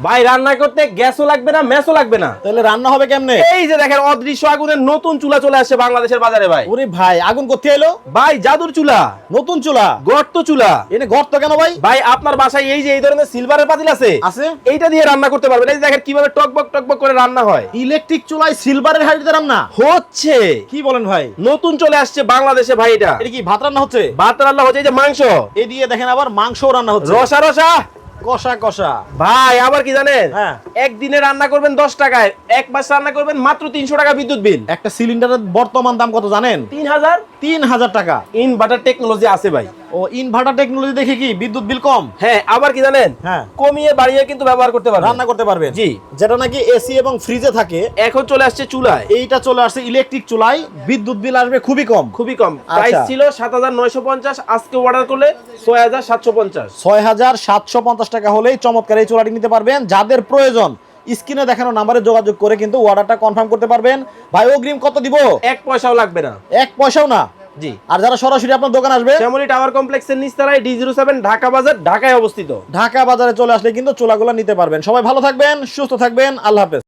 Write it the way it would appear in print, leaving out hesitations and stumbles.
ভাই রান্না করতে গ্যাসও লাগবে না, ম্যাসও লাগবে না। তাহলে রান্না হবে কেমনে? এই যে দেখেন অদৃশ্য আগুনের নতুন চুলা চলে আসছে বাংলাদেশের বাজারে ভাই। ওরে ভাই, আগুন কোথায় এলো? ভাই জাদুর চুলা, নতুন চুলা, গর্ত চুলা। এনে গর্ত কেন ভাই? ভাই আপনার বাসায় এই যে এই ধরনের সিলভারের পাতিল আছে, এইটা দিয়ে রান্না করতে পারবেন। এই যে দেখেন কিভাবে টকবক টকবক করে রান্না হয়। ইলেকট্রিক চুলায় সিলভারের হাঁড়িতে রান্না হচ্ছে। কি বলেন ভাই? নতুন চলে আসছে বাংলাদেশে ভাই। এটা কি ভাত রান্না হচ্ছে? ভাত রান্না হচ্ছে। এই যে মাংস, এই দিয়ে দেখেন আবার মাংস রান্না হচ্ছে, রসা রসা, কষা কষা। ভাই আবার কি জানেন, হ্যাঁ। একদিনে রান্না করবেন 10 টাকায়, এক মাস রান্না করবেন মাত্র 300 টাকা বিদ্যুৎ বিল। একটা সিলিন্ডারের বর্তমান দাম কত জানেন? 3000। 3000 টাকা। ইনভার্টার টেকনোলজি আছে ভাই। ও, ইনভার্টার টেকনোলজি দেখে কি বিদ্যুৎ বিল কম? হ্যাঁ, আবার কি জানেন, হ্যাঁ, কমিয়ে বাড়িয়ে কিন্তু ব্যবহার করতে পারবেন, রান্না করতে পারবেন। জি। যেটা নাকি এসি এবং ফ্রিজে থাকে, এখন চলে আসছে চুলায়। এইটা চলে আসছে ইলেকট্রিক চুলায়, বিদ্যুৎ বিল আসবে খুবই কম। খুবই কম। প্রাইস ছিল 7950, আজকে অর্ডার করলে 6750। 6750 টাকা হলেই চমৎকার এই চুলাটি নিতে পারবেন। যাদের প্রয়োজন স্ক্রিনে দেখানো নাম্বারে যোগাযোগ করে কিন্তু অর্ডারটা কনফার্ম করতে পারবেন। ভাই অগ্রিম কত দিব? 1 পয়সাও লাগবে না। 1 পয়সাও না? জি। আর যারা সরাসরি আপনার দোকান আসবে, শ্যামলী টাওয়ার কমপ্লেক্সের নিচতলায় D07 ঢাকা বাজার, ঢাকায় অবস্থিত। ঢাকা বাজারে চলে আসলে কিন্তু চুলাগুলো নিতে পারবেন। সবাই ভালো থাকবেন, সুস্থ থাকবেন, আল্লাহ হাফেজ।